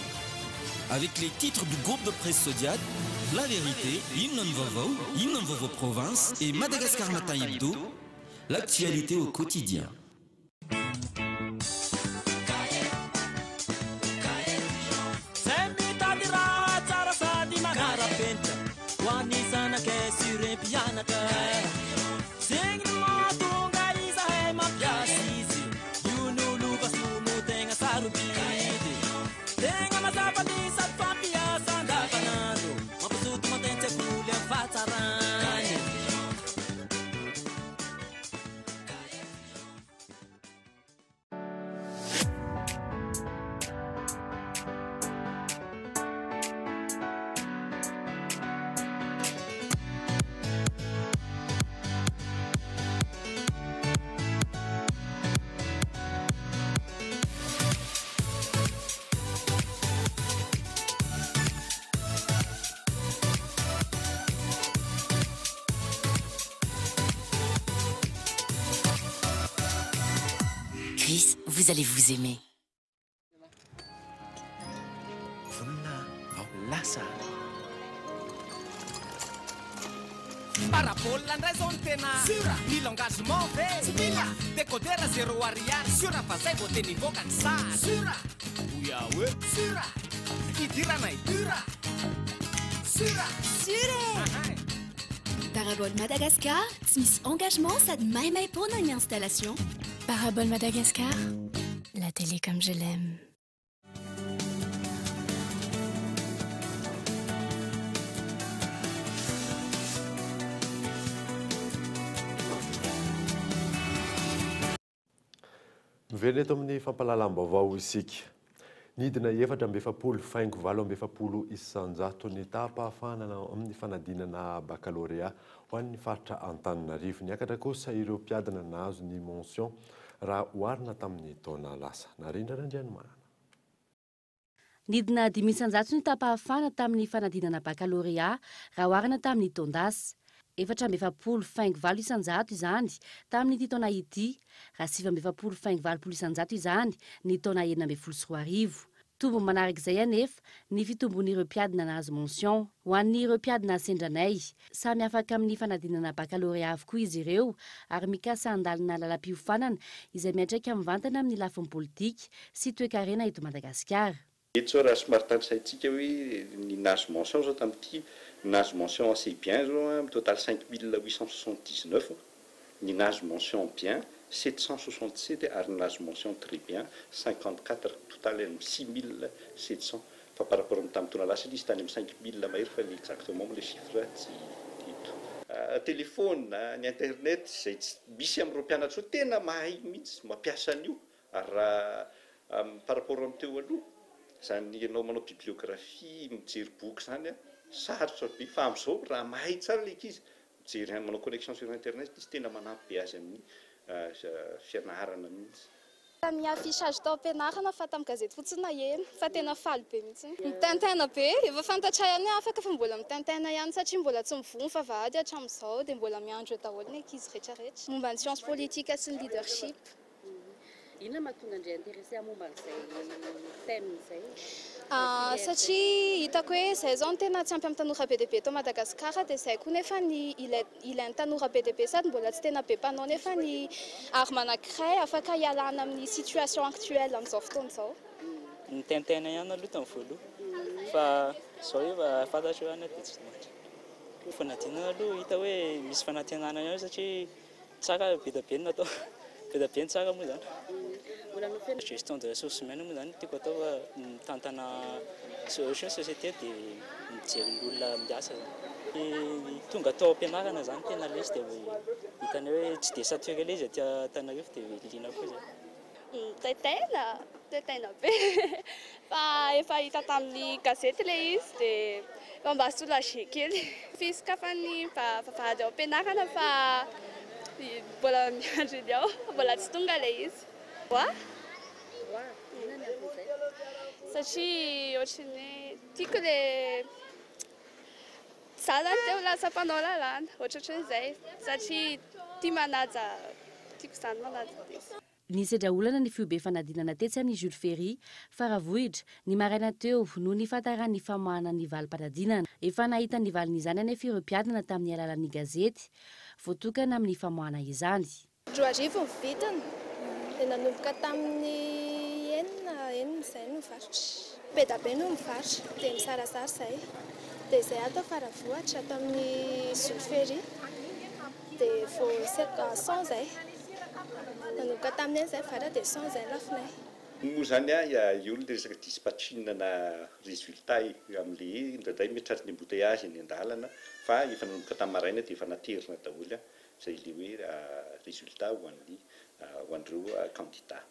Avec les titres du groupe de presse Sodiat, La Vérité, Hymne Vovo Province et Madagascar Matin Hebdo, l'actualité au quotidien. tegna mazava ty sady fampiasa andavanandro mampizoto mantentsy voly amy fahatsarany Chris, vous allez vous aimer. Parabole andray zao ny tena sura ny langagement ve sibila décodeur 0 ariary sura fa zay vao teny ivoaka ny sary sura oya oe sura idirana idura sura Sure. Parabole Madagascar, tsy misy engagement sady maimay pona ny installation. Parabole Madagascar, la télé comme je l'aime. Miverina eto amin'ny fampalalam-baovao isika. Nidina efatra amby efapolo faingo valo amby efapolo isanjato ny tapahafahana amin'ny fanadinana baccalauréat ho an'ny faritra Antananarivo. Niakatra kosa ireo mpiadana nahazo ny mention raha oharina tamin'ny taona lasa. Narindra Randrianomanana. Nidina 5 isanjato ny tapahafahana tamin'ny fanadinana baccalauréat raha oharina tamin'ny taondasa. Efatra amby efapolo faingo valo isanjato izany tamin'ity taona ity, raha 7 amby efapolo faingo valopolo isanjato izany ny taona 2024. Tombo manarak'izay anefa ny fitombon'ireo mpiadina nahazo mention ho an'ireo mpiadina sendranay. Samy afaka amin'ny fanadinana baccalauréat avokoa izy ireo ary mikasa andalina lalam-piofanana izay miantraika mivantana amin'ny lafiny politika sy toe-karena eto Madagasikara. Eto raha somary tanisaintsika hoe ny nahazo mention zao tamin'ity nahazo mention assez bien zao total 5879, ny nahazo mention bien 767 ary nahazo mention très bien 54, total 6700 fa par rapport amin'ny tamin'ny taona lasa izy tany amin'ny 5000 mahery fa ny exactement le chiffre tsy dito. Téléphone, ny internet zay misy amin'ireo mpianatra tena mahay mihitsy mampiasa an'io ary raha par rapport amin'ny teo aloha zany ianao manao bibliographie mijery boky zany sarotra be fa amin'izao raha mahay tsara le izy mijery manao connexion sur internet izy tena manampy be azy amin'ny fianarana mihitsy. Tamin'ny affichage tao am-pianarana fa tamin'ny gazety fotsiny eny fa tena faly be mihitsy. Mitantena be, efa fantatra ihany afaka fa mbola mitantena ihany satria mbola tsy mivony fa vady hatramin'izao dia mbola miandro daholo ny ankizy rehetrarehetra. Momba ny science politique sy ny leadership. Inona mahatonga indray intéressé momba an'izay thème izay? Satria hitako hoe izay zao no tena tsy ampy amin'ny tanora be dia be eto Madagasikara dia izay koa nefa ny ilain'ny tanora be dia be sady mbola tsy tena be mpanao nefa ny ary manankiray afaka hialana amin'ny situation actuelle amin'izao fotoana izao. Nitentena ihany aloha tamin'ny voalohany fa izao efa fantatro ihany dia tsy loatra. Fanadinana aloha hita hoe misy fanantenana ihany satria tsara be dia be natao be dia be tsara moa zany. Gestion de ressources humaines moa zany tiako atao fa mitantana société dia mijery olona miasa zany. Tonga atao am-pianarana zany tena lesy dia hitany hoe tsy dia saturé le izy aty Antananarivo dia liana koa zay. Tetena be fa efa hita tamin'ny gazety le izy dia efa mba soulagé kely. Fisika fa ny vavahady ao am-pianarana fa mbola miandry eny ao mbola tsy tonga le izy. Satria ohatrany tiako le za zany teo lasa mpanao lalàna ohatraohatran'izay satria tia manaja tiako izany manaja izy. Nisedra olana ny fiobe fanadinana tetsy amin'ny Jules Ferry Faravohitra ny maraina teo no nifantaran'ny famoahana ny valim-panadinana. Efa nahita ny valin'izany anefa ireo mpiadana tamin'ny alalan'ny gazety voatokana amin'ny famoahana izany. Roa arivo ny vidiny dia nanomboka tamin'ny enina izay no mivarotra. Be da be no mivarotra dia misarazara izay. Dia izay atao Faravohitra tamin'ny Jules Ferry dia vao 100 izay. Nanomboka tamin'iny izay vara dia 100 izay lafinay. moa zany a olo le resaka dispatchinina na résultat amin'le indraindray mitratra ny embouteillage ny andalana fa efa nanomboka tamin'ny maraina dia efa naterina daholo zay le hoe résultat ho an'ireo candidat.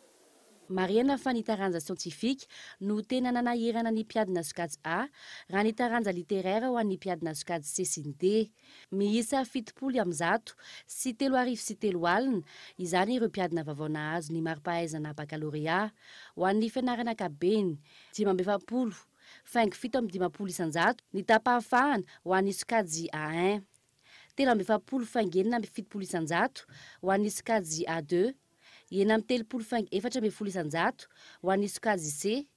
Mariana fa ny taranja siantifika no tena nanahirana ny mpiadina sokajy A raha ny taranja littéraire ho an'ny mpiadina sokajy C sy ny D. Miisa 70 sy 3 sy 3 alina izany ireo mpiadina vaovao nahazo ny mari-pahaizana baccalauréat. Ho an'ny fianarana ankabeny 570 faingo 750 isan-jato ny tapahafahana ho an'ny sokajy A1, 370 faingo 770 isan-jato ho an'ny sokajy A2, 930 450 isan-jato ho an'ny sokajy C,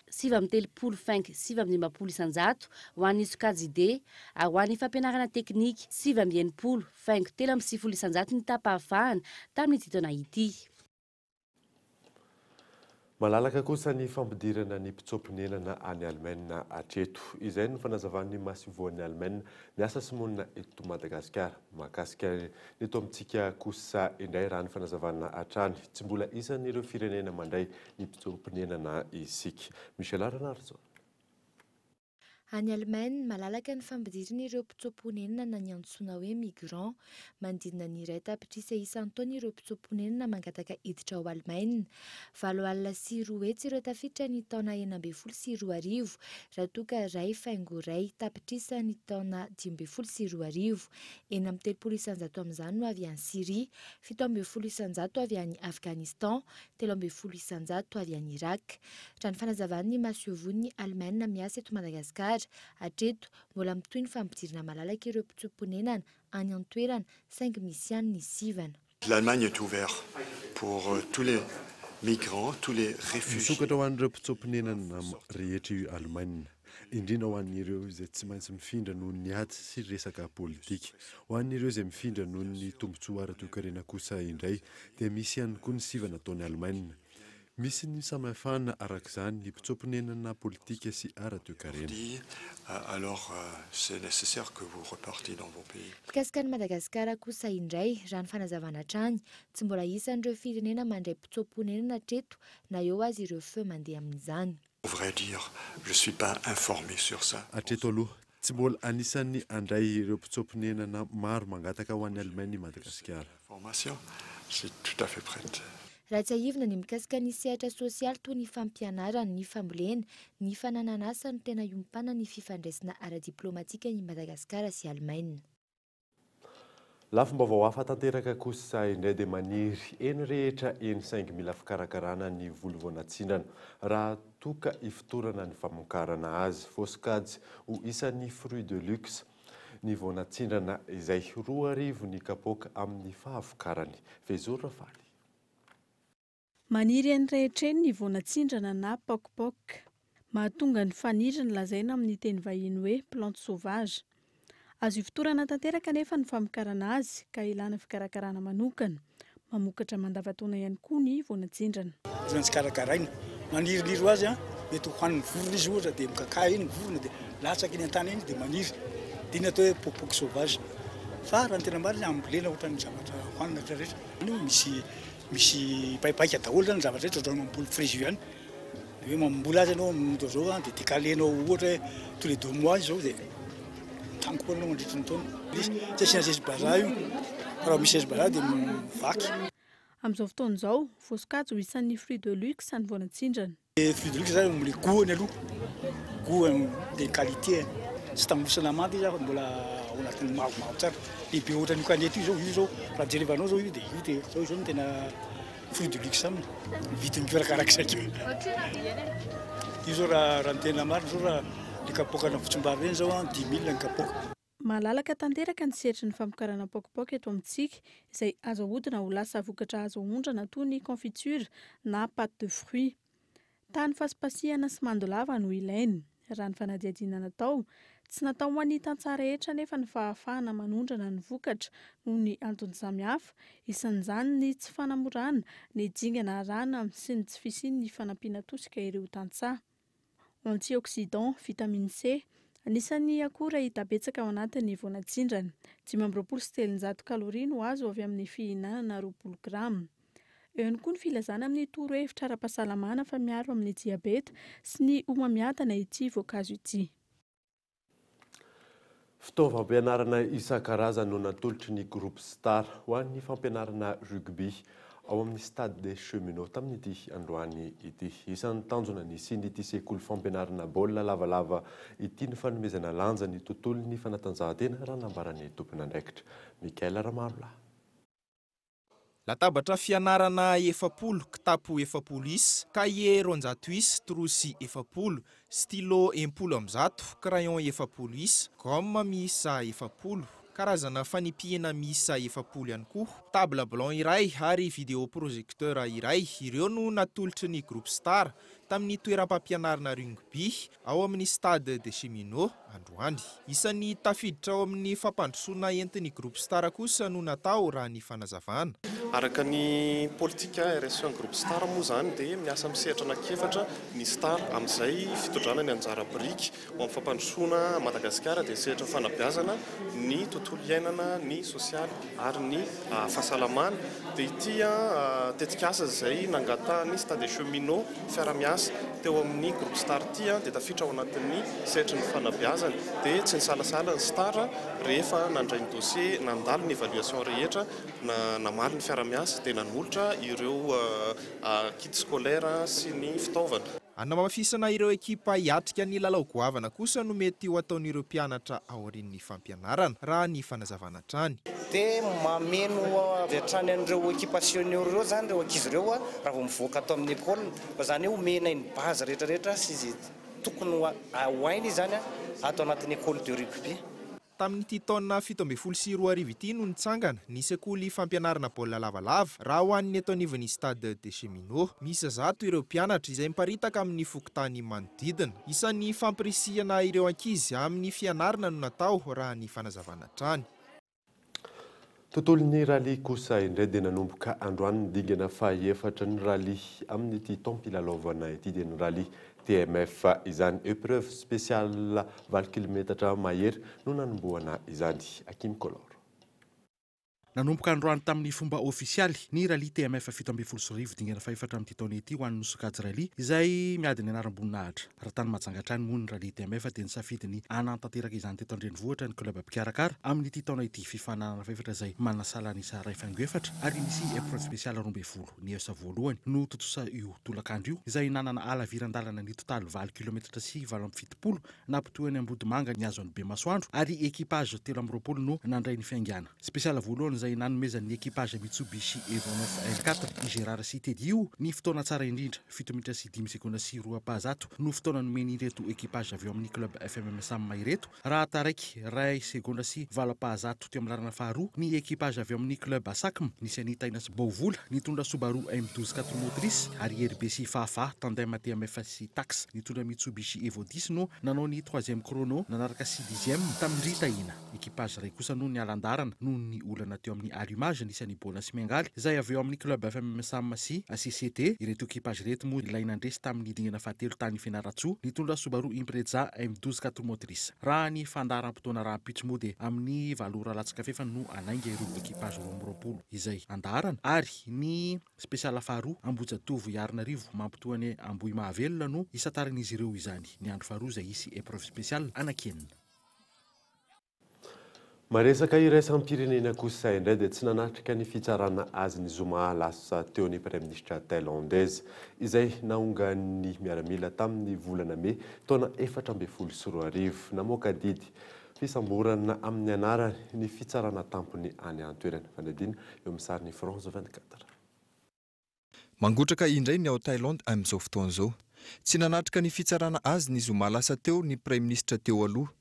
730 750 isan-jato ho an'ny sokajy D, ary ho an'ny fampianarana teknika 790 350 isan-jato ny tapahafahana tamin'ny taona ity. Malalaka kosa ny fampidirana ny mpitsopinenana any Allemagne hatreto. Izay no fanazavan'ny masivoan'ny Allemagne miasa sy monina eto Madagasikara. Mahakasika neto amintsika kosa indray raha ny fanazavana hatrany. Tsy mbola isan'ireo firenena mandray ny mpitsopinenana isika. Michel Aranarzo. Any Allemagne, malalaka ny fampidirana ireo mpitsoponenana na ny antsoina hoe migrant, mandidina ny iray tapitrisa isan-taona ireo mpitsoponenana mangataka hiditra ao Allemagne. 7 alina sy 2 hetsy ireo tafiditra ny taona 12 sy 2000, raha toa ka iray faingo iray tapitrisa ny taona 12 sy 2000. 930 isan-jato amin'izany no avy any Syria, 740 isan-jato avy any Afghanistan, 340 isan-jato avy any Irak. Raha ny fanazavan'ny masiovon'ny Allemagne miasa eto Madagasikara, hatreto mbola mitohy ny fampidirana malalaka ireo mpitsoponenana any an-toerana saingy misy ihany ny sivana. L'Allemagne est ouverte pour tous les migrants, tous les réfugiés. Misokatra ho an'ireo mpitsoponenana rehetra io Allemagne, indrindra ho an'ireo izay tsy maintsy mifindra noho ny ady sy resaka politika. Ho an'ireo izay mifindra noho ny tombontsoa ara-toe-karena kosa indray dia misy ihany koa ny sivana ataon'ny Allemagne. Misy ny samihafana arak'izany ny mpitsoponenana politika sy ara-toe-karena. Alors c'est nécessaire que vous repartiez dans vos pays. Mikasika ny Madagasikara kosa indray, raha ny fanazavana hatrany, tsy mbola isan'ireo firenena mandray mpitsoponenana hatreto na eo azy ireo feu mandeha amin'izany. Au vrai dire, je suis pas informé sur ça. Hatreto aloha, tsy mbola anisan'ny andray ireo mpitsoponenana maro mangataka ho an'ny Allemagne Madagasikara. Formation, c'est tout à fait prête. Raha tsy ahivina ny mikasika ny sehatra sosialy toy ny fampianarana, ny fambolena, ny fanananasa no tena iompana ny fifandraisana ara-diplomatika ny Madagasikara sy Allemagne. Lafim-baovao hafa tanteraka kosa indray dia maniry eny rehetra eny saingy mila fikarakarana ny volovoana-tsindrana raha toka ifitorana ny famokarana azy. Fosikajy ho isan'ny fruit de luxe ny voana-tsindrana izay 2 ny kapoaka amin'ny fahavokarany. Vezoro Rafaly. Maniry eny rehetra eny ny voana-tsindrana na pokpok. Mahatonga ny fanidrina lazaina amin'ny teny vahiny hoe plante sauvage. Azo ifitorana tanteraka nefa ny famokarana azy ka ilana fikarakarana manokana. Mamokatra mandavan-taona ihany koa ny voana-tsindrana. Zany tsy karakaraina. Maniriliry azy mety hoan'ny vorona izy ohatra dia mikakay iny vorona dia latsaka iny an-tany iny dia maniry. Dia iny atao hoe pokpok sauvage. Fa raha ny tena marina ambolena ohatran'ny zavatra hoanina rehetra. Misy paipaika daholo zany zavatra rehetra ohatran'ny mamboly frizio ihany. Dia hoe mamboly azy ianao amin'izao zao dia décalenao ohatra hoe tous les 2 mois izao dia tanko anao mandritra ny taona. Tsy asiana zezi-bazaha io. Raha misy zezi-bazaha dia mivaky. Amin'izao fotoana izao, fosikajy ho isan'ny fruit de luxe ny voana-tsindrana. Fruit de luxe zany amin'ny goût-ny aloha. Goût de qualité. Tsy tambosana manta izy mbola ao anatin'ny mavomavo tsara. Lehibe ohatran'ny kanety io zao raha jerevanao zao io dia io zao no tena fruit de luxe aminy. Vidiny karakaraky io zao raha ny tena marina zao raha ny kapoaka fotsim-bary reny zao 10 000 ny kapoaka. Malalaka tanteraka ny sehatry ny famokarana pokpok eto amintsika izay azo ahodina ho lasa vokatra azo ondrana toy ny confiture na pâte de fruits. Tany fasipasihana sy mandolava no ilainy. Raha ny fanadihadiana natao, tsy natao ho an'ny tantsaha rehetra nefa ny fahafahana manondrana ny vokatra noho ny antony samihafa, isan'izany ny tsy fanamorana, ny dingana arana sy ny tsy fisian'ny fanampiana tosika ireo tantsaha. Antioxydant, vitamine C, anisan'ny akora hita betsaka ao anatin'ny voana-tsindrana. 520 sy 300 kaloria no azo avy amin'ny fihinanana 20 grama. eo ihany koa ny filazana amin'ny torohevitra ara-pahasalamana fa miaro amin'ny diabeta sy ny homamiadana ity voankazo ity. Fitaovam-pianarana isan-karazany no natolotry ny groupe Star ho an'ny fampianarana rugby ao amin'ny stade des cheminots tamin'ity androany ity. Isan'ny tanjona ny sin'ity sekoly fampianarana baolina lavalava ity ny fanomezana lanja ny tontolon'ny fanatanjahantena raha nambarany tompony andraikitra. Mikaela Ramarola. Latabatra fianarana 70, kitapo 70 isy, cahier 200 isy, trousse 70, stylo 70, crayon 70 isy, gomme miisa 70, karazana fanipihana miisa 70 ihany koa, table blanc iray ary vidéoprojecteur iray. Ireo no natolotry ny groupe Star tamin'ny toeram-pampianarana rugby ao amin'ny stade des cheminots androany. Isan'ny tafiditra ao amin'ny fampandrosoana entin'ny groupe Star kosa no natao raha ny fanazavana. Araka ny politika RSE groupe Star moa zany dia miasa misehatra anankiefatra ny Star amin'izay fitondrana ny anjara biriky ho amin'ny fampandrosoana Madagasikara dia sehatra fanabeazana ny tontolo iainana, ny sosialy ary ny fahasalamana. Dia ity tetikasa izay nangatahany stade des cheminots fiara-miasa teo amin'ny groupe Star ity dia tafiditra ao anatin'ny sehatra ny fanabeazana. Dia tsy nisalasala ny Star rehefa nandray ny dossier nandalo ny évaluation rehetra namaly ny fiara-miasa dia nanolotra ireo kit scolaire sy ny fitaovana. Anamafisana ireo ekipa hiatrika ny lalao goavana kosa no mety ho ataon'ireo mpianatra aorian'ny fampianarana raha ny fanazavana trany. Dia mameno avy hatrany an'ireo ekipa senior ireo zany ireo ankizy ireo raha vao mivoaka atao amin'ny école, izany hoe omena ny base rehetrarehetra sy izay tokony hoainy izany atao anatin'ny école de rugby. Tamin'ity taona 2017 ity no nitsangana ny sekoly fampianarana baolina lavalava raha ho an'ny eto anivon'ny stade des cheminots. Misy 100 ireo mpianatra izay miparitaka amin'ny fokontany manodidina. Isan'ny fampirisihana ireo ankizy amin'ny fianarana no natao raha ny fanazavana trany. Tontolon'ny rally kosa indray dia nanomboka androany dingana faha-efatra ny rally amin'ity taom-pilalaovana ity dia ny rally TMF izany épreuve spéciale 20 km mahery no nanomboana izany. Hakim Kolor. Nanomboka androany tamin'ny fomba ofisialy ny rally TMF 7 dingana faha-efatra amin'ity taona ity ho an'ny sokajy rally izay miady ny anaram-boninahitra. Raha tany Majungatrany moa ny rally TMF dia nisafidiny anantanteraka izany teto an-drenivohitra ny club mpikarakara amin'ity taona ity fifanana faefatra izay manasala ny isa 2.7 ary misy épreuve spéciale 12 ny esa voalohany no totosa io tolakandro io izay nanana alavirandalana ny totaly 20 km sy 7 nampitohany Ambodimanga ny azon'ny Bemasoandro ary ekipage 3 no nandray ny fiangana. Spéciale voalohany izay nanomezan'ny ekipage Mitsubishi Evo 9 L4 Gérard Sitedio ny fotoana tsara indrindra 7 minitra sy 10 sekondra sy 2/1 no fotoana nomeny ireto ekipage avy eo amin'ny club FMM Sam ireto raha taraiky 2 sekondra sy 2/1 teo amin'ny lalana faharoa ny ekipage avy eo amin'ny club Asakm nisy anita Inas Beauvoula nitondra Subaru M12 4 motrice ary RBC Fafa tandem TMF sy Tax nitondra Mitsubishi Evo 10 no nanao ny 3e chrono nanaraka sy 10e tamin'ny Ritaina. Ekipage ray kosa no ny alandarana no ny olana teo amin'ny allumage nisany Bona sy Miangaly izay avy eo amin'ny club FMM Sam sy CCT. Ireto ekipage reto moa ilay nandresy tamin'ny dingana fahatelo tany Fianaratsoa nitondra Subaru Impreza M12 4 motrice. Raha ny fandaharam-potoana rahampitso moa dia amin'ny 7 latsaka fefa no anainga ireo ekipage 20 izay andarana ary ny spécial faharoa Ambojatovo Iarnarivo mampitoany Ambohy Mahavelona no isataran'izy ireo izany. Ny andro faharoa izay isy épreuve spéciale anakenina. Maresaka iraisam-pirenena kosa indray dia tsy nanatrika ny fitsarana azy ny Zuma lasa teo ny Prime Ministre thaïlandaise izay nahonga ny miaramila tamin'ny volana May taona 2014 namoaka didy fisamborana amin'ny anarany ny fitsarana tampony any an-toerana. Fanadina eo amin'ny sariny France 24. Mangotraka indray ny ao Thaïlande amin'izao fotoana izao. Tsy nanatrika ny fitsarana azy ny Zuma lasa teo ny Prime Ministre teo aloha.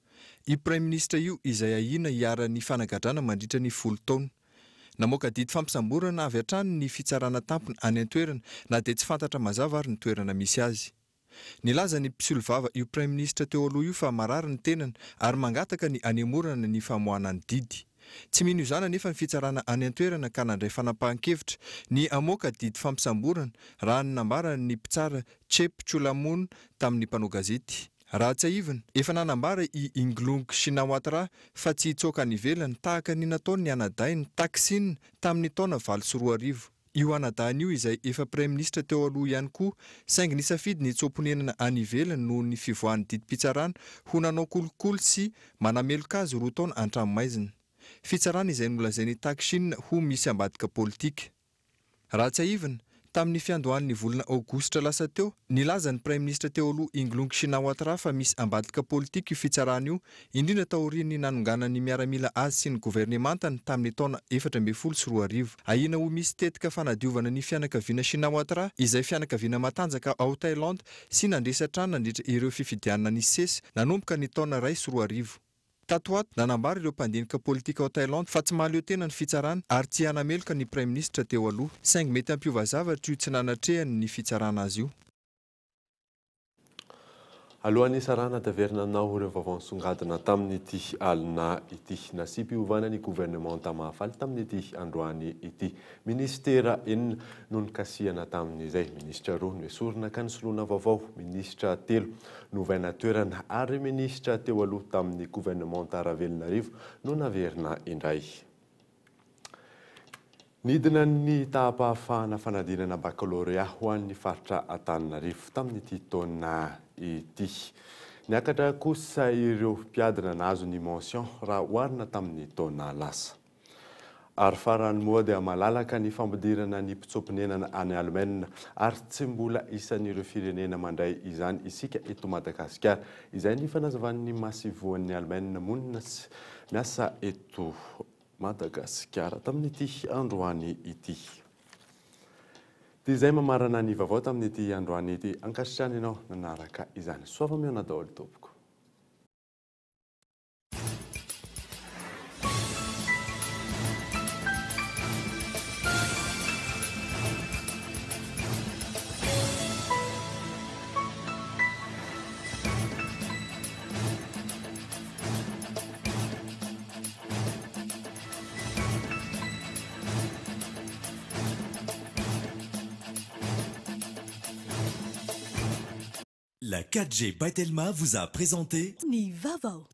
I Prime Ministre io izay ahina hiara-ny fanagadrana mandritra ny 10 taona. Namoaka didy fampisamborana avy hatrany ny fitsarana tampony any an-toerana na dia tsy fantatra mazava ary ny toerana misy azy. Nilaza ny mpisolo vava io Prime Ministre teo aloha io fa marary ny tenany ary mangataka ny anemorana ny famoahana ny didy. Tsy mino izany nefa ny fitsarana any an-toerana ka nandray fanapahan-kevitra ny amoaka didy fampisamborana raha ny nambarany ny mpitsara Chep Chulamon tamin'ny mpanao gazety. Raha tsy aivana, efa nanambara i Inglung Shinawatra fa tsy hitsoaka any ivelany tahaka ny nataony ny anadainy Taksin tamin'ny taona 20 sy 20. io anadahany io izay efa praiminisitra teo aloha ihany koa saingy nisafidy ny tsomponenana any ivelany noho ny fivoahan'ny didim-pitsarana ho nanao kolokolo sy manameloka azy 2 taona an-tranomaizina. Fitsarana izay nolazainy Taksin ho misy ambadika politika. Raha tsy aivana, tamin'ny fiandohan'ny volana aogositra lasa teo, nilaza ny praiminisitra teo aloha Inglong Shinawatra fa misy ambadika politika io fitsarana io, indrindra taorian'ny nanonganany miaramila azy sy ny governemantany tamin'ny taona 2014. Ahina ho misy tetika fanadiovana ny fianakaviana Shinawatra izay fianakaviana matanjaka ao Thailande sy nandresatrana nandritra ireo fifidianana ny sesy nanomboka ny taona 2014. Tatoato nanambara ireo mpandinika politika ao Thailande fa tsy mahaleo tena ny fitsarana ary tsy hanameloka ny praiminisitra teo aloha, saingy mety ampiova zavatra io tsy nanatrehany ny fitsarana azy io. Alohan'ny sarana tavernanao ireo vaovao nisongadina tamin'ity alina ity nasy-piovana ny gouvernement tamahafaly tamin'ity androany ity. Ministera enina no nikasihana tamin'izay. Ministra 2 no esorina ka nisoloana vaovao, ministra 3 no vaina toerana ary ministra teo aloha tamin'ny gouvernement Ravelonarivo no naverina indray. Nidina ny tahapahafahana fanadinana baccalauréat ho an'ny faritra Antananarivo tamin'ity taona ity. Niakatra kosa ireo mpiadana nahazo ny mention raha oharina tamin'ny taona lasa. Ary farany moa dia malalaka ny fampidirana ny mpitsopinenana any Allemagne ary tsy mbola isan'ireo firenena mandray izany isika eto Madagasikara. Izay ny fanazavan'ny masivoan'ny Allemagne monina miasa eto Madagasikara tamin'ity androany ity. Dia izay mamarana ny vaovao tamin'ity androany ity, ankasitrany ianao nanaraka izany. Soava-miona daholo tompoko. La 4G Batelma vous a présenté Ni Vavao.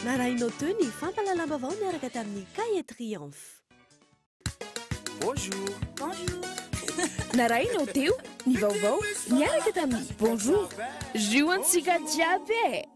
Narainao teo ny fampalalam-bavao miaraka tamin'ny Cahier Triomphe. Bonjour. Bonjour. Narainao teo ny vaovao miaraka tamin'ny Bonjour. Juantsika jiaby.